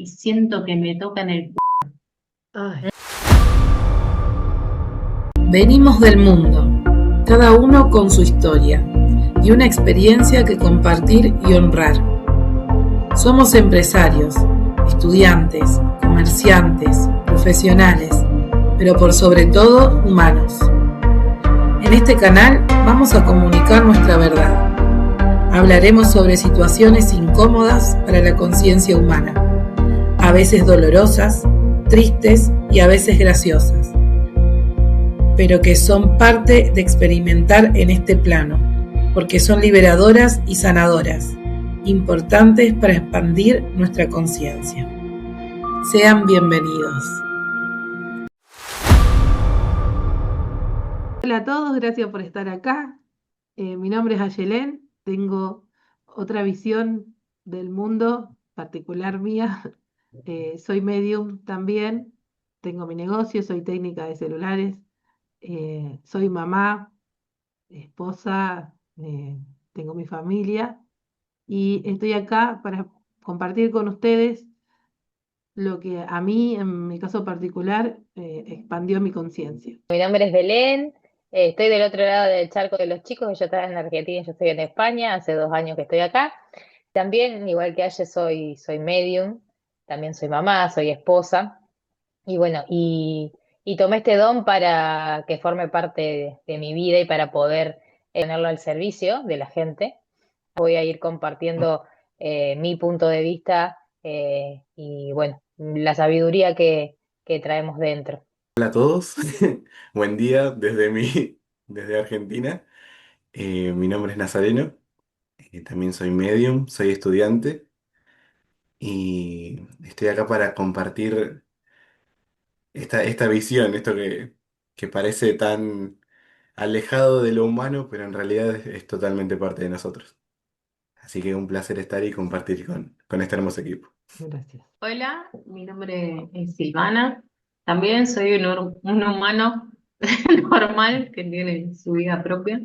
y siento que me toca en el... Ay, Venimos del mundo, cada uno con su historia y una experiencia que compartir y honrar. Somos empresarios, estudiantes, comerciantes, profesionales, pero por sobre todo humanos. En este canal vamos a comunicar nuestra verdad. Hablaremos sobre situaciones incómodas para la conciencia humana, a veces dolorosas, tristes y a veces graciosas, pero que son parte de experimentar en este plano, porque son liberadoras y sanadoras, importantes para expandir nuestra conciencia. Sean bienvenidos. hola a todos, gracias por estar acá. Mi nombre es Ayelén, tengo otra visión del mundo particular mía. Soy medium también, tengo mi negocio, soy técnica de celulares, soy mamá, esposa, tengo mi familia y estoy acá para compartir con ustedes lo que a mí, en mi caso particular, expandió mi conciencia. Mi nombre es Belén, estoy del otro lado del charco de los chicos, yo estaba en Argentina, yo estoy en España, hace 2 años que estoy acá. También, igual que Aye, soy medium, también soy mamá, soy esposa, y bueno, y tomé este don para que forme parte de mi vida y para poder ponerlo al servicio de la gente. Voy a ir compartiendo mi punto de vista y bueno, la sabiduría que traemos dentro. Hola a todos, buen día desde Argentina. Mi nombre es Nazareno, también soy medium, soy estudiante y estoy acá para compartir esta visión, que parece tan alejado de lo humano, pero en realidad es totalmente parte de nosotros. Así que un placer estar y compartir con este hermoso equipo. Gracias. Hola, mi nombre es Silvana. También soy un humano normal que tiene su vida propia,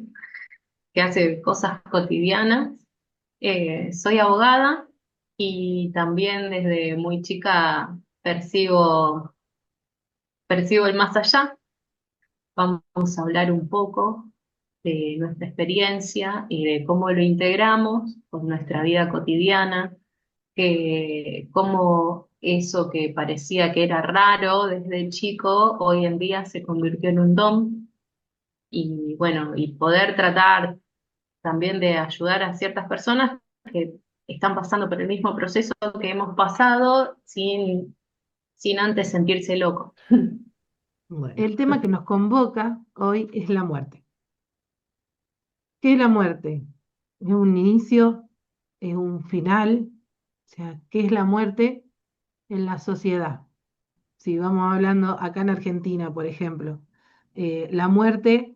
que hace cosas cotidianas. Soy abogada y también desde muy chica percibo el más allá. Vamos a hablar un poco de nuestra experiencia y de cómo lo integramos con nuestra vida cotidiana, que cómo eso que parecía que era raro desde chico, hoy en día se convirtió en un don. Y bueno, y poder tratar también de ayudar a ciertas personas que están pasando por el mismo proceso que hemos pasado sin antes sentirse locos. Bueno, el tema que nos convoca hoy es la muerte. ¿Qué es la muerte? ¿Es un inicio? ¿Es un final? O sea, ¿qué es la muerte en la sociedad? Si vamos hablando acá en Argentina, por ejemplo, la muerte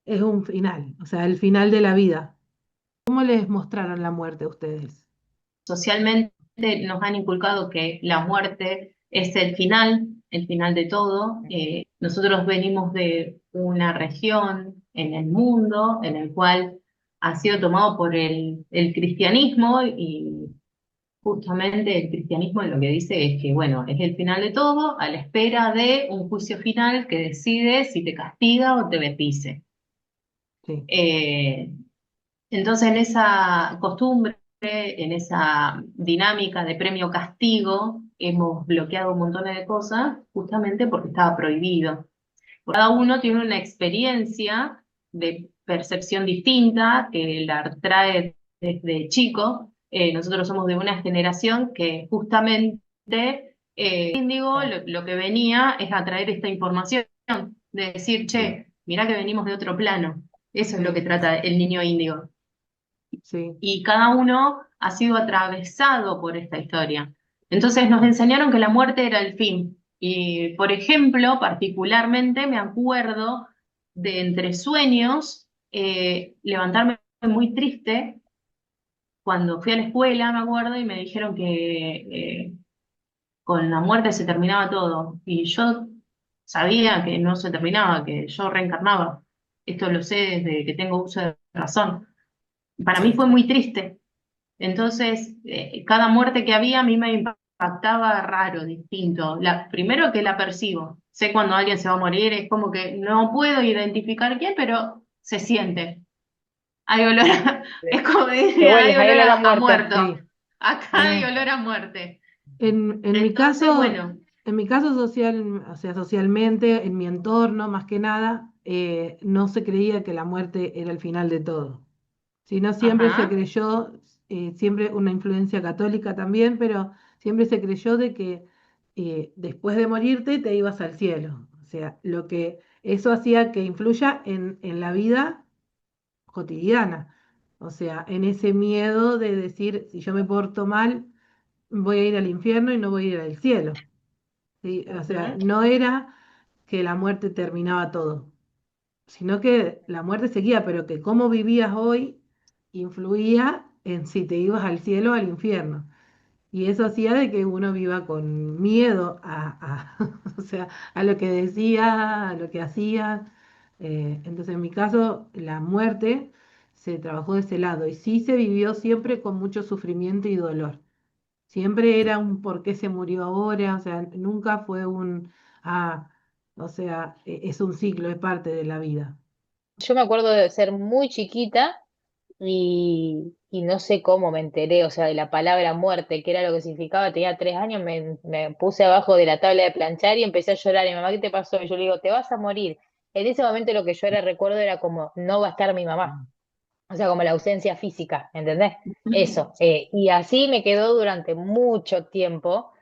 es un final, o sea, el final de la vida. ¿Cómo les mostraron la muerte a ustedes? Socialmente nos han inculcado que la muerte es el final de todo. Nosotros venimos de una región en el mundo en el cual ha sido tomado por el cristianismo y justamente el cristianismo lo que dice es que, bueno, es el final de todo a la espera de un juicio final que decide si te castiga o te bendice. Sí, Eh, entonces, en esa costumbre, en esa dinámica de premio-castigo, hemos bloqueado un montón de cosas justamente porque estaba prohibido. Cada uno tiene una experiencia de percepción distinta que la trae desde chico. Nosotros somos de una generación que justamente Índigo lo que venía es a traer esta información, de decir, che, mirá que venimos de otro plano. Eso es lo que trata el niño índigo sí, y cada uno ha sido atravesado por esta historia. Entonces nos enseñaron que la muerte era el fin. Y, por ejemplo, particularmente me acuerdo de entre sueños levantarme muy triste cuando fui a la escuela, me acuerdo, y me dijeron que con la muerte se terminaba todo. Y yo sabía que no se terminaba, que yo reencarnaba. Esto lo sé desde que tengo uso de razón. Para mí fue muy triste. Entonces, cada muerte que había a mí me impactaba raro, distinto. Primero que la percibo. Sé cuando alguien se va a morir, es como que no puedo identificar quién, pero se siente. Hay olor es como Te decir, hay huele, ahí olor olor a a muerto. muerto. Sí. Acá hay olor a muerte. En mi Entonces, caso, bueno, en mi caso social, o sea, socialmente, en mi entorno, más que nada, no se creía que la muerte era el final de todo, sino siempre se ajá, creyó, siempre una influencia católica también, pero siempre se creyó de que después de morirte te ibas al cielo. O sea, lo que eso hacía que influya en la vida cotidiana. O sea, en ese miedo de decir, si yo me porto mal, voy a ir al infierno y no voy a ir al cielo. ¿Sí? O sea, ujú. no era que la muerte terminaba todo, sino que la muerte seguía, pero que cómo vivías hoy influía en si te ibas al cielo o al infierno. Y eso hacía de que uno viva con miedo o sea, a lo que decía, a lo que hacía. Entonces, en mi caso, la muerte se trabajó de ese lado y sí se vivió siempre con mucho sufrimiento y dolor. Siempre era un por qué se murió ahora, o sea, nunca fue ah, o sea, es un ciclo, es parte de la vida. Yo me acuerdo de ser muy chiquita y no sé cómo me enteré, o sea, de la palabra muerte, que era lo que significaba, tenía 3 años, me puse abajo de la tabla de planchar y empecé a llorar. Y mamá, ¿qué te pasó? Y yo le digo, te vas a morir. En ese momento lo que yo era recuerdo era como, no va a estar mi mamá. O sea, como la ausencia física, ¿entendés? Eso. Y así me quedó durante mucho tiempo.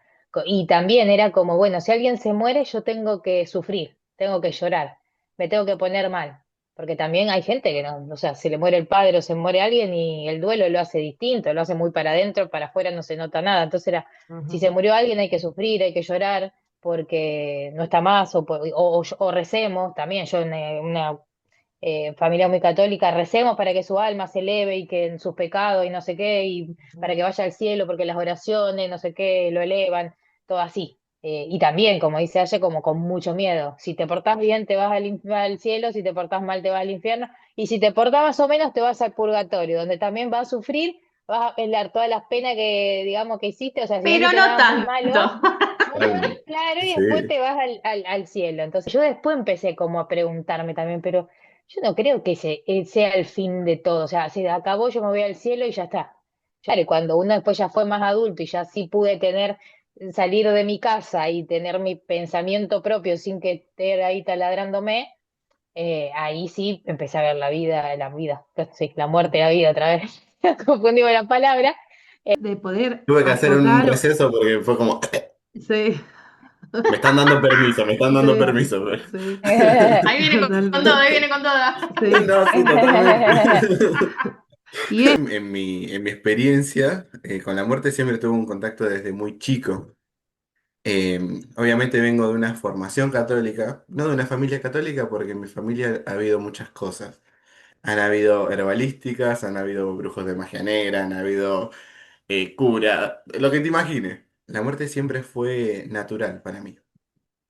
Y también era como, bueno, si alguien se muere, yo tengo que sufrir, tengo que llorar, me tengo que poner mal. Porque también hay gente que no, o sea, se le muere el padre o se muere alguien y el duelo lo hace distinto, lo hace muy para adentro, para afuera no se nota nada. Entonces era, si Ujú, se murió alguien hay que sufrir, hay que llorar porque no está más, o recemos, también yo en una familia muy católica, recemos para que su alma se eleve y que en sus pecados y no sé qué, y para ujú, que vaya al cielo, porque las oraciones, no sé qué, lo elevan, todo así. Y también, como dice Aye, como con mucho miedo. Si te portás bien, te vas al cielo, si te portás mal, te vas al infierno, y si te portás más o menos, te vas al purgatorio, donde también vas a sufrir, vas a pelar todas las penas que, digamos, que hiciste, o sea, si no Pero hiciste no nada muy malo, tanto. claro, y después Sí. te vas al cielo. Entonces yo después empecé como a preguntarme también, pero yo no creo que ese sea el fin de todo. O sea, se acabó, yo me voy al cielo y ya está. Claro, y cuando uno después ya fue más adulto y ya sí pude salir de mi casa y tener mi pensamiento propio sin que esté ahí taladrándome, ahí sí empecé a ver sí, la muerte, la vida otra vez. Confundí con la palabra. de poder Tuve que hacer un acotar, receso porque fue como, sí, me están dando permiso, me están dando sí, permiso. sí, Ahí viene con todo, ahí totalmente, viene con toda. sí. No, sí, totalmente. Y es, En mi experiencia, con la muerte siempre tuve un contacto desde muy chico. Obviamente vengo de una formación católica, no de una familia católica, porque en mi familia ha habido muchas cosas. Han habido herbalísticas, han habido brujos de magia negra, han habido cura, lo que te imagines. La muerte siempre fue natural para mí,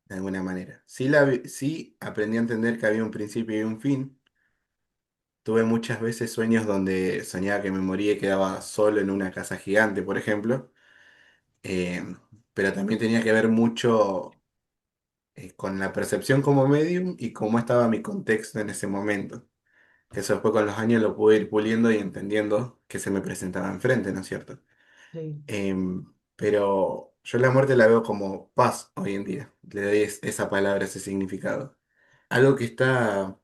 de alguna manera. Sí aprendí a entender que había un principio y un fin. Tuve muchas veces sueños donde soñaba que me moría y quedaba solo en una casa gigante, por ejemplo. Eh, pero también tenía que ver mucho con la percepción como medium y cómo estaba mi contexto en ese momento. Que eso después con los años lo pude ir puliendo y entendiendo que se me presentaba enfrente, ¿no es cierto? sí, Pero yo la muerte la veo como paz hoy en día. Le doy esa palabra, ese significado. Algo que está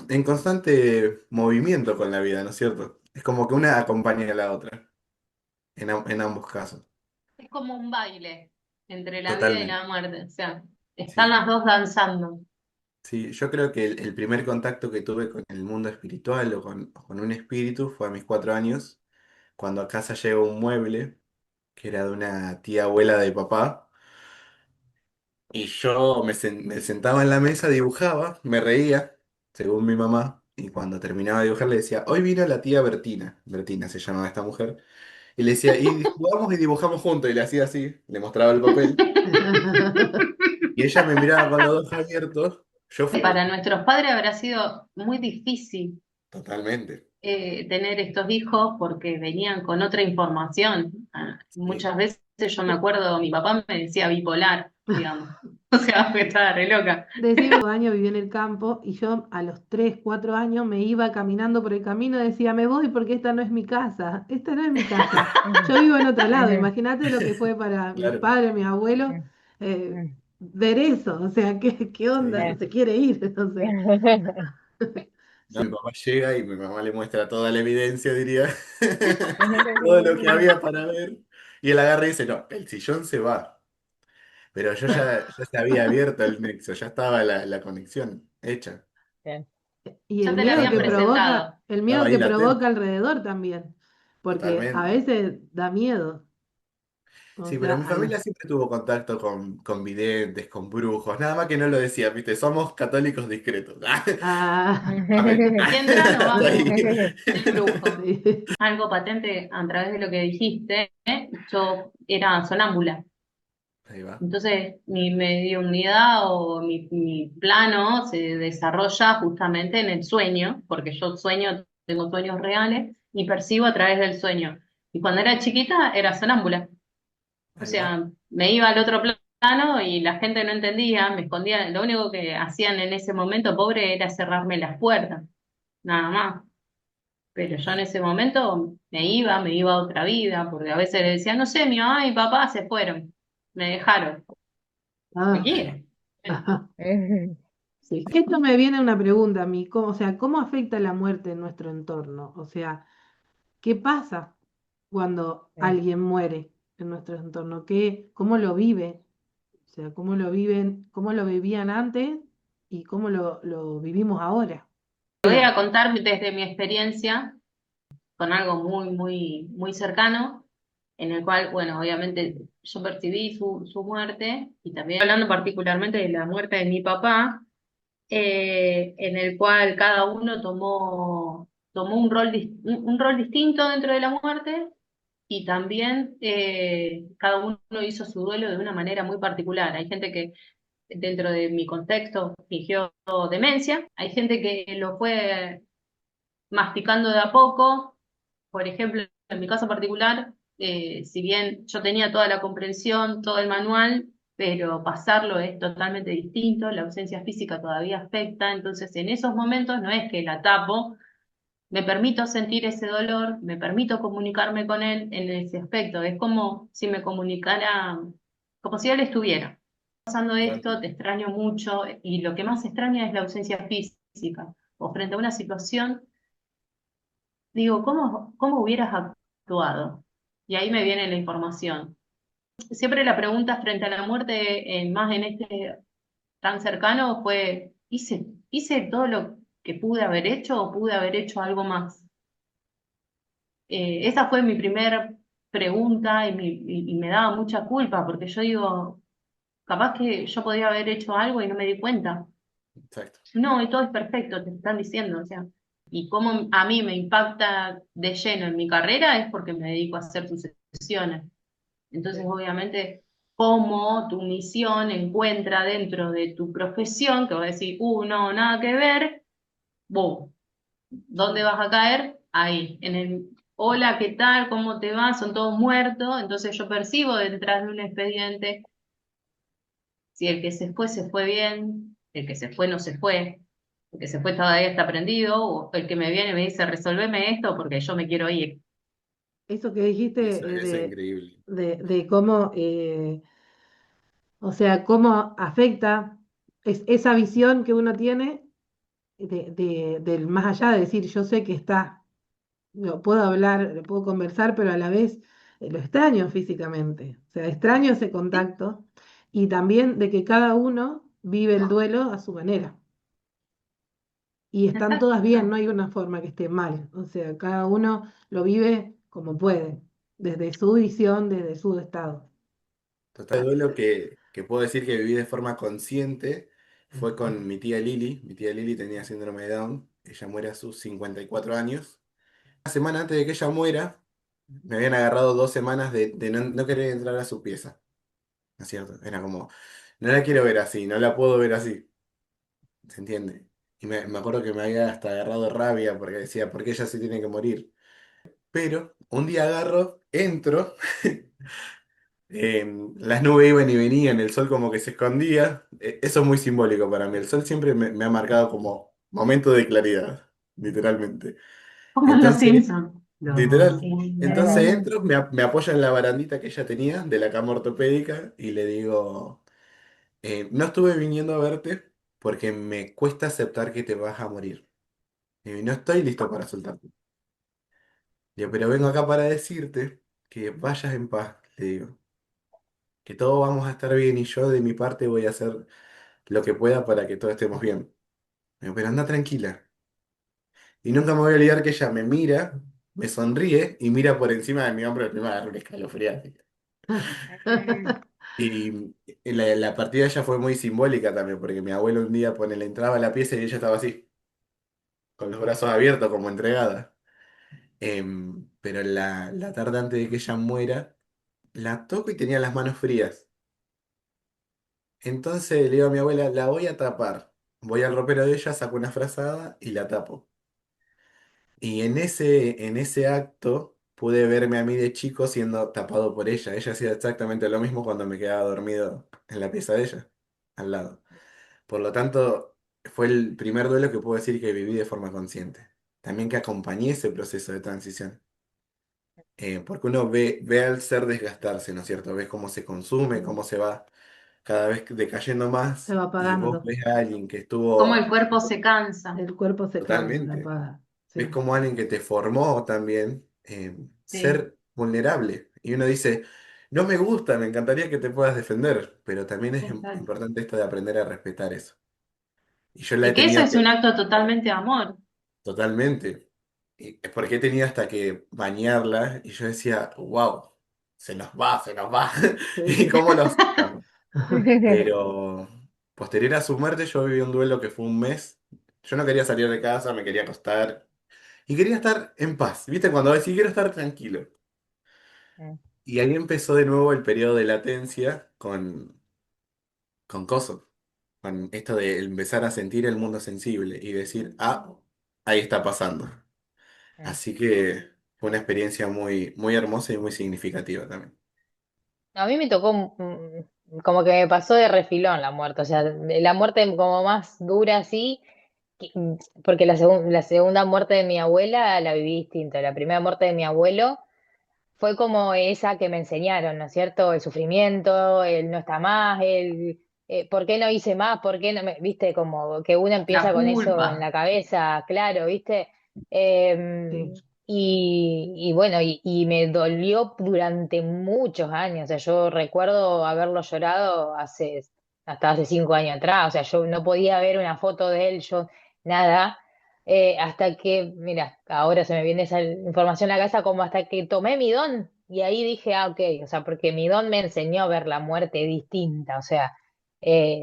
en constante movimiento con la vida, ¿no es cierto? Es como que una acompaña a la otra, en ambos casos. Es como un baile entre la vida y Totalmente. la muerte. O sea, están Sí. las dos danzando. Sí, yo creo que el primer contacto que tuve con el mundo espiritual o con un espíritu fue a mis 4 años, cuando a casa llegó un mueble que era de una tía abuela de papá, y yo me sentaba en la mesa, dibujaba, me reía, según mi mamá, y cuando terminaba de dibujar le decía, hoy vino la tía Bertina, Bertina se llamaba esta mujer, y le decía, y jugamos y dibujamos juntos, y le hacía así, le mostraba el papel, y ella me miraba con los ojos abiertos, yo fui Para nuestros padres habrá sido muy difícil totalmente. tener estos hijos porque venían con otra información. Sí. Muchas veces yo me acuerdo, mi papá me decía bipolar, digamos. O sea, que estaba re loca. Decime, 2 años viví en el campo y yo a los 3, 4 años me iba caminando por el camino y decía, me voy porque esta no es mi casa, esta no es mi casa. Yo vivo en otro lado, imagínate lo que fue para mis Claro. padres, mis abuelos, eh, ver eso, o sea, ¿qué onda? Sí. Se quiere ir, o sea, No, mi sí. papá llega y mi mamá le muestra toda la evidencia, diría. Todo lo que había para ver. Y él agarra y dice, no, el sillón se va. Pero yo ya se había abierto el nexo, ya estaba la conexión hecha. Y Ya te la habían presentado. el Estaba miedo ahí que latente, provoca alrededor también, porque a totalmente. veces da miedo, o Sí, pero sea, mi familia siempre tuvo contacto con videntes, con brujos, nada más que no lo decía, ¿viste? Somos católicos discretos. Amén. Si entra, no Hasta vamos ahí. del brujo. sí. Algo patente a través de lo que dijiste, yo era sonámbula. Ahí va. Entonces, mi mediunidad o mi plano se desarrolla justamente en el sueño, porque yo sueño, tengo sueños reales y percibo a través del sueño. Y cuando era chiquita era sonámbula. O Ahí va. sea, me iba al otro plano y la gente no entendía, me escondía. Lo único que hacían en ese momento, pobre, era cerrarme las puertas, nada más. Pero yo en ese momento me iba a otra vida, porque a veces le decía, no sé, mi mamá y papá se fueron, me dejaron. ¿Me Ah, Ahí va. quieren? ajá. Sí. Esto me viene una pregunta a mí, o sea, ¿cómo afecta la muerte en nuestro entorno? O sea, ¿qué pasa cuando alguien muere en nuestro entorno? ¿Cómo lo vive? O sea, ¿cómo lo viven, cómo lo vivían antes y cómo lo vivimos ahora? Te voy Bien. a contar desde mi experiencia con algo muy cercano, en el cual, bueno, obviamente yo percibí su muerte y también hablando particularmente de la muerte de mi papá, en el cual cada uno tomó un rol distinto dentro de la muerte y también cada uno hizo su duelo de una manera muy particular. Hay gente que dentro de mi contexto fingió demencia, hay gente que lo fue masticando de a poco. Por ejemplo, en mi caso particular, si bien yo tenía toda la comprensión, todo el manual, pero pasarlo es totalmente distinto, la ausencia física todavía afecta, entonces en esos momentos no es que la tapo, me permito sentir ese dolor, me permito comunicarme con él en ese aspecto, es como si me comunicara, como si él estuviera. Pasando esto, te extraño mucho y lo que más extraña es la ausencia física o frente a una situación. Digo, ¿cómo hubieras actuado? Y ahí me viene la información. Siempre la pregunta frente a la muerte, más en este tan cercano, fue, ¿hice todo lo que pude haber hecho o pude haber hecho algo más? Esa fue mi primera pregunta y me daba mucha culpa, porque yo digo, capaz que yo podía haber hecho algo y no me di cuenta. Exacto. No, y todo es perfecto, te están diciendo, o sea, y cómo a mí me impacta de lleno en mi carrera es porque me dedico a hacer sucesiones. Entonces, Sí. obviamente, cómo tu misión encuentra dentro de tu profesión, que va a decir, no, nada que ver, vos, ¿dónde vas a caer? Ahí, en el, hola, ¿qué tal? ¿Cómo te va? Son todos muertos, entonces yo percibo detrás de un expediente si el que se fue bien, el que se fue no se fue, el que se fue todavía está prendido, o el que me viene y me dice, resolveme esto porque yo me quiero ir. Eso que dijiste Eso es increíble. de cómo, o sea, cómo afecta esa visión que uno tiene del más allá de decir, yo sé que está, lo puedo hablar, lo puedo conversar, pero a la vez lo extraño físicamente. O sea, extraño ese Sí, contacto y también de que cada uno vive el duelo a su manera. Y están todas bien, no exacto. hay una forma que esté mal. O sea, cada uno lo vive como puede, desde su visión, desde su estado. Total, el duelo que puedo decir que viví de forma consciente fue con mi tía Lili. Mi tía Lili tenía síndrome de Down. Ella muere a sus 54 años. Una semana antes de que ella muera, me habían agarrado 2 semanas de no querer entrar a su pieza. ¿No es cierto? Era como, no la quiero ver así, no la puedo ver así. ¿Se entiende? y me acuerdo que me había hasta agarrado rabia porque decía, ¿por qué ella se tiene que morir? Pero un día agarro, entro, las nubes iban y venían, el sol como que se escondía. Eso es muy simbólico para mí. El sol siempre me ha marcado como momento de claridad, literalmente. Como en Los Entonces, Simpsons. Los literal. Entonces Simpsons. entro, me apoyo en la barandita que ella tenía de la cama ortopédica y le digo, no estuve viniendo a verte porque me cuesta aceptar que te vas a morir. Y no estoy listo para soltarte. Digo, pero vengo acá para decirte que vayas en paz, le digo, que todos vamos a estar bien y yo de mi parte voy a hacer lo que pueda para que todos estemos bien. Digo, pero anda tranquila. Y nunca me voy a olvidar que ella me mira, me sonríe y mira por encima de mi hombro y me agarra un escalofrío. Mm, Y la partida de ella fue muy simbólica también, porque mi abuelo un día pone, le entraba a la pieza y ella estaba así, con los brazos abiertos, como entregada. Pero la tarde antes de que ella muera, la toco y tenía las manos frías. Entonces le digo a mi abuela, la voy a tapar. Voy al ropero de ella, saco una frazada y la tapo. Y en ese acto pude verme a mí de chico siendo tapado por ella. Ella hacía exactamente lo mismo cuando me quedaba dormido en la pieza de ella, al lado. Por lo tanto, fue el primer duelo que puedo decir que viví de forma consciente. También que acompañé ese proceso de transición. Porque uno ve al ser desgastarse, ¿no es cierto? Ves cómo se consume, cómo se va cada vez decayendo Se más. va Y vos apagando, ves a alguien que Cómo el estuvo cuerpo se cansa. el cuerpo se cansa, se totalmente. apaga. Ves Sí, como alguien que te formó también Sí, ser vulnerable. Y uno dice, no me gusta, me encantaría que te puedas defender, pero también es exacto. importante esto de aprender a respetar eso. Y yo la he Y que eso tenido es un acto totalmente de amor. totalmente. Y es porque he tenido hasta que bañarla y yo decía, wow, se nos va, se nos va. ¿Y sí. cómo lo sacamos? Pero posterior a su muerte yo viví un duelo que fue un mes. Yo no quería salir de casa, me quería acostar y quería estar en paz. ¿Viste? Cuando decís quiero estar tranquilo. Y ahí empezó de nuevo el periodo de latencia con Coso, con esto de empezar a sentir el mundo sensible y decir, ah, ahí está pasando. Así que fue una experiencia muy, muy hermosa y muy significativa también. A mí me tocó como que me pasó de refilón la muerte, o sea, la muerte como más dura así, porque la segunda muerte de mi abuela la viví distinta. La primera muerte de mi abuelo fue como esa que me enseñaron, ¿no es cierto? El sufrimiento, el no está más, el ¿por qué no hice más? ¿Por qué no me, viste? Como que uno La empieza con eso en culpa. la cabeza, claro, ¿viste? Em, Sí. y bueno, y me dolió durante muchos años, o sea, yo recuerdo haberlo llorado hasta hace 5 años atrás, o sea, yo no podía ver una foto de él, yo nada. Hasta que, mira, ahora se me viene esa información a la casa, como hasta que tomé mi don y ahí dije, ah, ok, o sea, porque mi don me enseñó a ver la muerte distinta, o sea,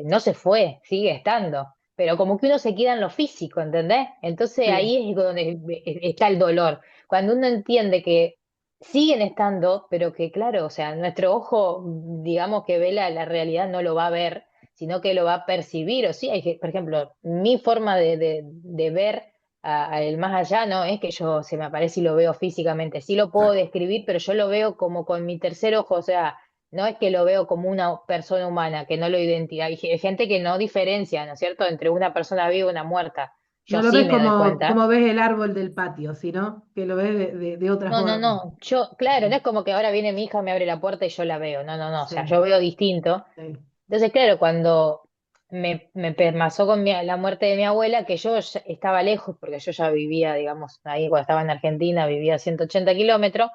no se fue, sigue estando, pero como que uno se queda en lo físico, ¿entendés? Entonces Sí, ahí es donde está el dolor, cuando uno entiende que siguen estando, pero que claro, o sea, nuestro ojo, digamos que ve la realidad, no lo va a ver, sino que lo va a percibir, o sí, por ejemplo, mi forma de ver a el más allá, no es que yo se me aparece y lo veo físicamente, sí lo puedo Claro. describir, pero yo lo veo como con mi tercer ojo, o sea, no es que lo veo como una persona humana, que no lo identifica. Hay gente que no diferencia, ¿no es cierto?, entre una persona viva y una muerta. no Yo lo sí ves me doy cuenta. como ves el árbol del patio, sino que lo ves de otra No, no, forma. no, yo, claro, no es como que ahora viene mi hija, me abre la puerta y yo la veo, no, no, no, o sea, Sí, yo veo distinto. sí. Entonces, claro, cuando me pasó con la muerte de mi abuela, que yo ya estaba lejos, porque yo ya vivía, digamos, ahí cuando estaba en Argentina, vivía a 180 kilómetros,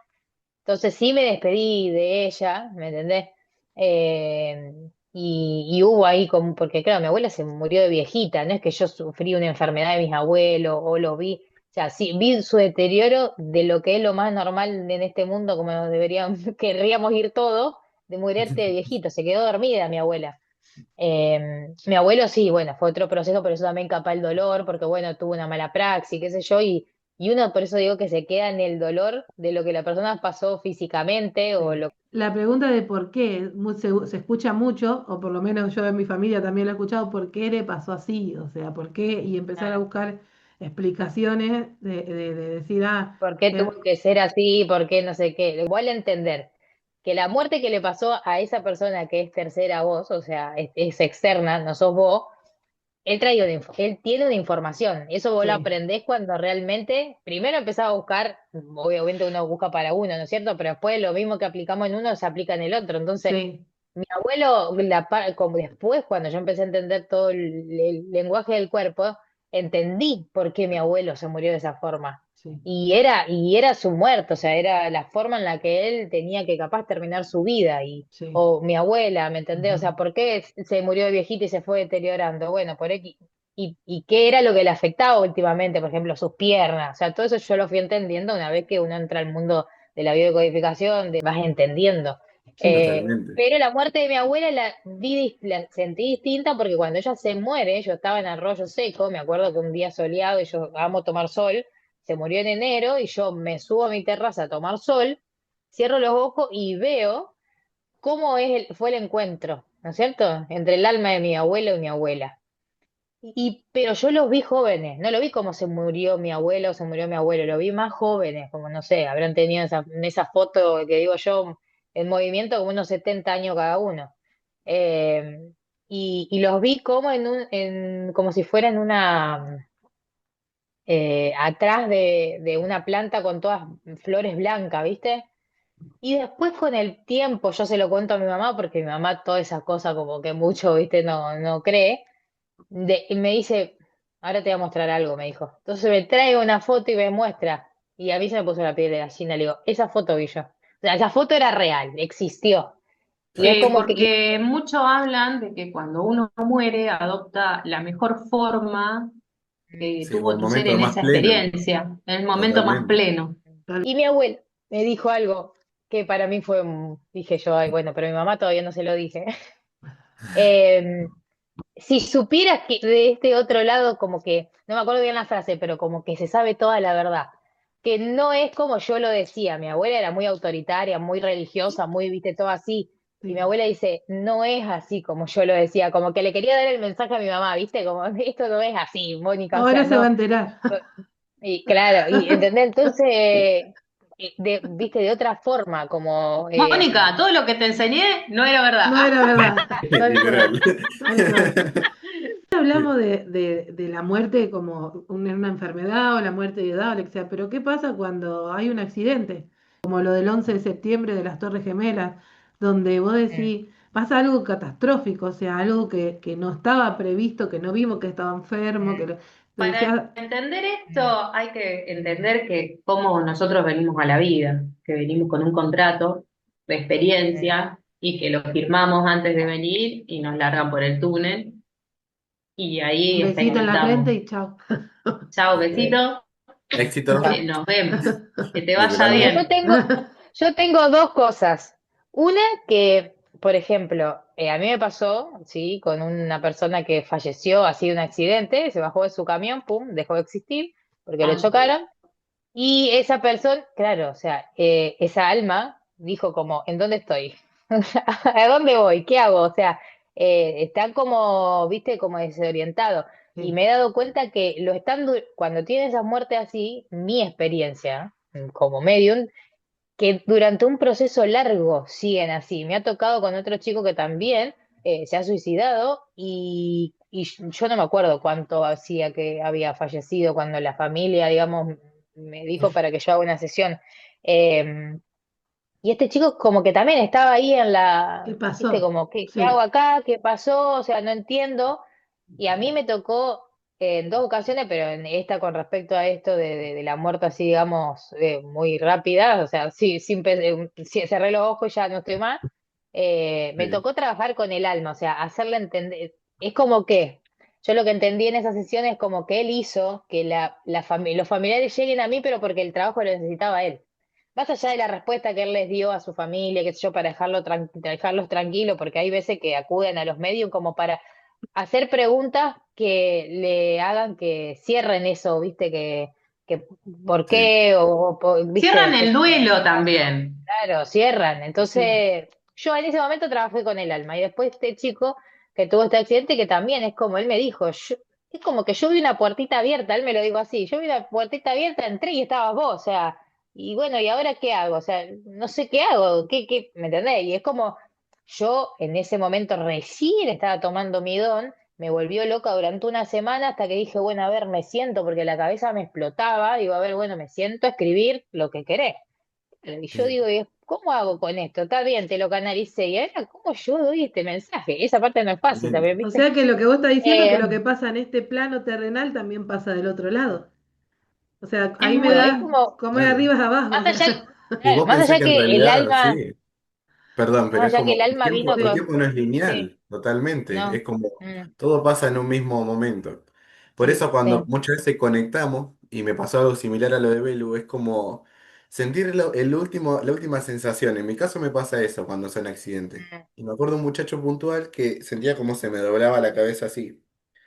entonces sí me despedí de ella, ¿me entendés? Y hubo ahí como, porque claro, mi abuela se murió de viejita, no es que yo sufrí una enfermedad de mis abuelos o lo vi, o sea, sí vi su deterioro de lo que es lo más normal en este mundo, como deberíamos, querríamos ir todos, de morirte de viejito, se quedó dormida mi abuela. Mi abuelo sí, bueno, fue otro proceso, pero eso también capa el dolor, porque bueno, tuvo una mala praxis, qué sé yo, y uno por eso digo que se queda en el dolor de lo que la persona pasó físicamente o Sí. lo La pregunta de por qué se escucha mucho, o por lo menos yo en mi familia también lo he escuchado, ¿por qué le pasó así? O sea, ¿por qué? Y empezar a buscar explicaciones de decir, por qué tuvo que ser así, por qué no sé qué. Igual entender que la muerte que le pasó a esa persona que es tercera a vos, o sea, es externa, no sos vos, él tiene una información. Eso vos lo sí, aprendés cuando realmente, primero empezás a buscar, obviamente uno busca para uno, ¿no es cierto? Pero después lo mismo que aplicamos en uno se aplica en el otro. Entonces, sí, mi abuelo, como después, cuando yo empecé a entender todo el lenguaje del cuerpo, entendí por qué mi abuelo se murió de esa forma. sí, Y era su muerte, o sea, era la forma en la que él tenía que capaz terminar su vida. sí. O mi abuela, ¿me entendés? O Ujú. sea, ¿por qué se murió de viejita y se fue deteriorando? Bueno, por X. ¿Y qué era lo que le afectaba últimamente? Por ejemplo, sus piernas. O sea, todo eso yo lo fui entendiendo una vez que uno entra al mundo de la biodecodificación, vas entendiendo. Sí, Totalmente. Pero la muerte de mi abuela la sentí distinta porque cuando ella se muere, yo estaba en Arroyo Seco, me acuerdo que un día soleado y yo amo tomar sol, se murió en enero y yo me subo a mi terraza a tomar sol, cierro los ojos y veo cómo fue el encuentro, ¿no es cierto?, entre el alma de mi abuelo y mi abuela. Pero yo los vi jóvenes, no lo vi como se murió mi abuelo o se murió mi abuelo, lo vi más jóvenes, como no sé, habrán tenido en esa foto que digo yo, en movimiento como unos 70 años cada uno. Eh, y los vi como como si fueran atrás de una planta con todas flores blancas, ¿viste? Y después con el tiempo, yo se lo cuento a mi mamá, porque mi mamá toda esa cosa como que mucho, ¿viste? No cree. Y me dice, ahora te voy a mostrar algo, me dijo. Entonces me trae una foto y me muestra. Y a mí se me puso la piel de gallina. Le digo, esa foto vi yo. O sea, esa foto era real, existió. Y es como que, Porque muchos hablan de que cuando uno muere adopta la mejor forma que Sí, o tuvo el tu ser momento en más esa pleno, experiencia, en el momento más totalmente. pleno. tal- y mi abuelo me dijo algo que para mí fue, dije yo, ay, bueno, pero mi mamá todavía no se lo dije. Em, si supieras que de este otro lado, como que, no me acuerdo bien la frase, pero como que se sabe toda la verdad, que no es como yo lo decía, mi abuela era muy autoritaria, muy religiosa, muy, viste, todo así, y mi sí. abuela dice, no es así como yo lo decía, como que le quería dar el mensaje a mi mamá, viste, como esto no es así, Mónica, o Ahora sea, se va a no, enterar. y claro, y entendés, entonces, viste, de otra forma, como, Mónica, todo lo que te enseñé no era verdad. No era verdad, tal cual, Literal. tal cual. Hablamos de la muerte como una enfermedad o la muerte de edad o lo que sea, pero ¿qué pasa cuando hay un accidente? Como lo del 11 de septiembre de las Torres Gemelas, donde vos mm, decís, pasa algo catastrófico, o sea, algo que no estaba previsto, que no vimos que estaba enfermo, mm, lo Para decía, entender esto mm, hay que entender que cómo nosotros venimos a la vida, que venimos con un contrato de mm. experiencia y que lo firmamos antes de venir y nos largan por el túnel y un ahí besito en la frente experimentamos. y chao. Chao, Literal. besito, Éxitos, Chao. nos vemos. Que te vaya Bueno, literalmente. bien. yo tengo dos cosas. Una que, por ejemplo, a mí me pasó, sí, con una persona que falleció así de un accidente, se bajó de su camión, pum, dejó de existir porque lo Ah, chocaron. Y esa persona, claro, o sea, esa alma dijo como, ¿en dónde estoy? ¿A dónde voy? ¿Qué hago? O sea, están como, viste, como desorientados. Y Sí, me he dado cuenta que cuando tienen esas muertes así, mi experiencia como medium, que durante un proceso largo siguen así. Me ha tocado con otro chico que también se ha suicidado y yo no me acuerdo cuánto hacía que había fallecido cuando la familia, digamos, me dijo para que yo haga una sesión. Eh, y este chico como que también estaba ahí ¿qué viste, pasó? como, ¿qué hago Sí, acá? ¿Qué pasó? O sea, no entiendo. Y a mí me tocó en dos ocasiones, pero en esta con respecto a esto de la muerte así, digamos, muy rápida, o sea, sí, cerré los ojos y ya no estoy más, me Sí. tocó trabajar con el alma, o sea, hacerle entender, es como que, yo lo que entendí en esa sesión es como que él hizo que los familiares lleguen a mí, pero porque el trabajo lo necesitaba él. Más allá de la respuesta que él les dio a su familia, qué sé yo, para dejarlos tranquilos, porque hay veces que acuden a los medios como para hacer preguntas que le hagan que cierren eso, viste, que por Sí, qué, viste, Cierran qué el sé yo. duelo también. Claro, cierran. Sí, Entonces, yo en ese momento trabajé con el alma y después este chico que tuvo este accidente, que también es como él me dijo, es como que yo vi una puertita abierta, él me lo dijo así, yo vi una puertita abierta, entré y estabas vos, o sea, y bueno, ¿y ahora qué hago? O sea, no sé qué hago, ¿me entendés? Y es como yo en ese momento recién estaba tomando mi don, me volvió loca durante una semana hasta que dije, bueno, a ver, me siento, porque la cabeza me explotaba, digo, a ver, bueno, me siento a escribir lo que querés. Y yo sí. digo, ¿cómo hago con esto? Está bien, te lo canalicé. ¿Y ahora cómo yo doy este mensaje? Esa parte no es fácil Totalmente. también, o ¿viste? sea que lo que vos estás diciendo es que Eh, lo que pasa en este plano terrenal también pasa del otro lado. O sea, ahí me claro, es da como, como es Claro. arriba es abajo. O más sea, allá, Y claro, vos más pensás allá que en que el realidad, alma, sí, perdón, pero más es allá que el como alma vino el con, tiempo no es sí, lineal, totalmente. Es no, como mm, todo pasa en un mismo momento. Por sí, eso cuando sí, muchas veces conectamos, y me pasó algo similar a lo de Belu, es como sentir la última sensación. En mi caso me pasa eso cuando son accidentes. mm, Y me acuerdo un muchacho puntual que sentía como se me doblaba la cabeza así.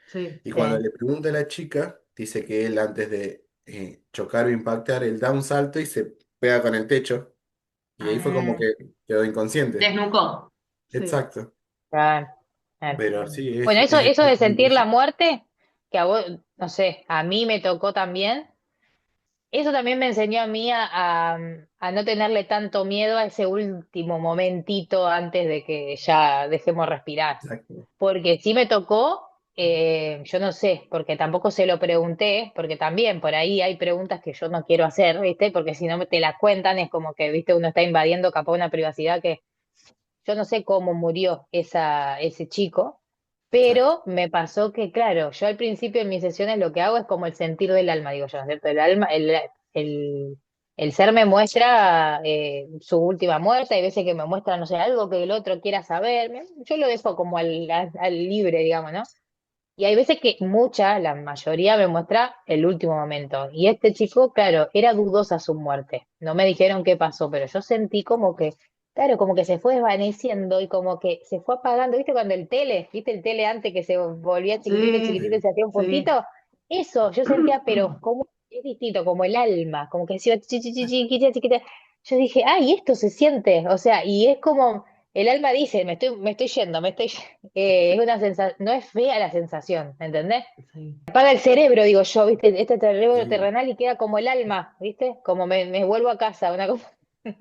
sí. Y cuando sí. le pregunta a la chica, dice que él antes de chocar o impactar, él da un salto y se pega con el techo. Y ahí fue como Mm, que quedó inconsciente. Desnucó. Sí. Exacto. claro, claro. Pero sí, Bueno, es eso de exactamente sentir eso. la muerte, que a vos, no sé, a mí me tocó también. Eso también me enseñó a mí a no tenerle tanto miedo a ese último momentito antes de que ya dejemos respirar. Exacto. Porque sí me tocó, yo no sé, porque tampoco se lo pregunté, porque también por ahí hay preguntas que yo no quiero hacer, ¿viste? Porque si no te las cuentan es como que, ¿viste? Uno está invadiendo capaz una privacidad que yo no sé cómo murió ese chico, Exacto. pero me pasó que, claro, yo al principio en mis sesiones lo que hago es como el sentir del alma, digo yo, ¿no es cierto? El alma, el, el ser me muestra su última muerte, hay veces que me muestra, no sé, algo que el otro quiera saber, yo lo dejo como al libre, digamos, ¿no? Y hay veces que la mayoría me muestra el último momento. Y este chico, claro, era dudosa su muerte. No me dijeron qué pasó, pero yo sentí como que, claro, como que se fue desvaneciendo y como que se fue apagando. ¿Viste cuando viste el tele antes que se volvía chiquitito, Sí, chiquitito y Sí, se hacía un sí. puntito? Eso, yo sentía, pero como es distinto, como el alma, como que decía chiquita, chiquita. Yo dije, ay, esto se siente. O sea, y es como, el alma dice, me estoy yendo, es una sensación, no es fea la sensación, ¿me entendés? Sí, Apaga el cerebro, digo yo, ¿viste? Este cerebro sí, terrenal y queda como el alma, ¿viste? Como me vuelvo a casa, una cosa.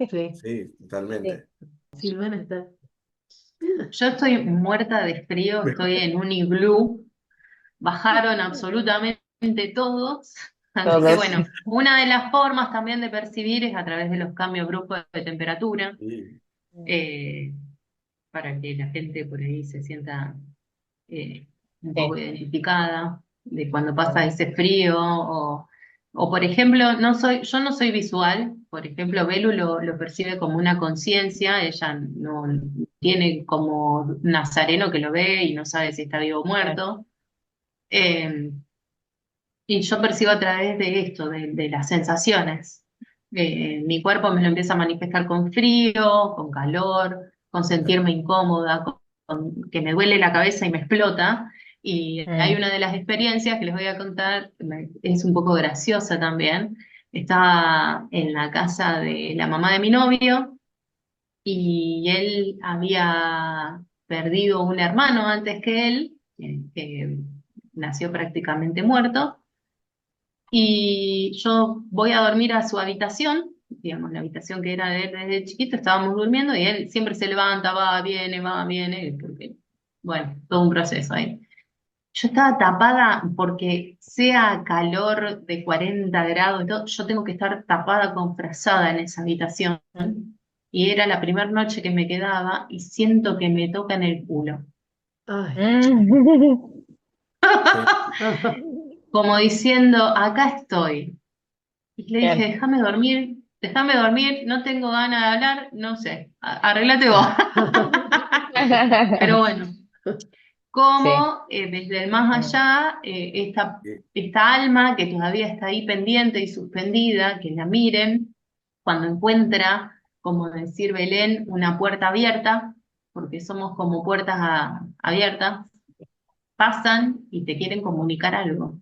sí. sí, Sí. totalmente. Silvana está. Yo estoy muerta de frío, estoy en un iglú. Bajaron absolutamente todos. Así que Todos. bueno, una de las formas también de percibir es a través de los cambios bruscos de temperatura, Sí, eh, para que la gente por ahí se sienta eh, un poco Sí, identificada de cuando pasa sí, ese frío o por ejemplo, yo no soy visual, por ejemplo, Belu lo percibe como una conciencia, ella no tiene como Nazareno que lo ve y no sabe si está vivo o claro. muerto. Eh, y yo percibo a través de esto, de las sensaciones. Mi cuerpo me lo empieza a manifestar con frío, con calor, con sentirme incómoda, con que me duele la cabeza y me explota. Y hay Mm, una de las experiencias que les voy a contar, es un poco graciosa también. Estaba en la casa de la mamá de mi novio y él había perdido un hermano antes que él, que nació prácticamente muerto. Y yo voy a dormir a su habitación, digamos, la habitación que era de él desde chiquito, estábamos durmiendo y él siempre se levanta, va, viene, porque, bueno, todo un proceso ahí. Yo estaba tapada porque sea calor de 40 grados y todo, yo tengo que estar tapada con frazada en esa habitación. Y era la primera noche que me quedaba y siento que me toca en el culo. Ay. mm. sí, Como diciendo, acá estoy. Y le dije, Bien. déjame dormir, no tengo ganas de hablar, no sé, arreglate vos. Pero bueno, Sí. como desde el más Mm, allá, sí, esta alma que todavía está ahí pendiente y suspendida, que la miren, cuando encuentra, como decir Belén, una puerta abierta, porque somos como puertas abiertas, pasan y te quieren comunicar algo.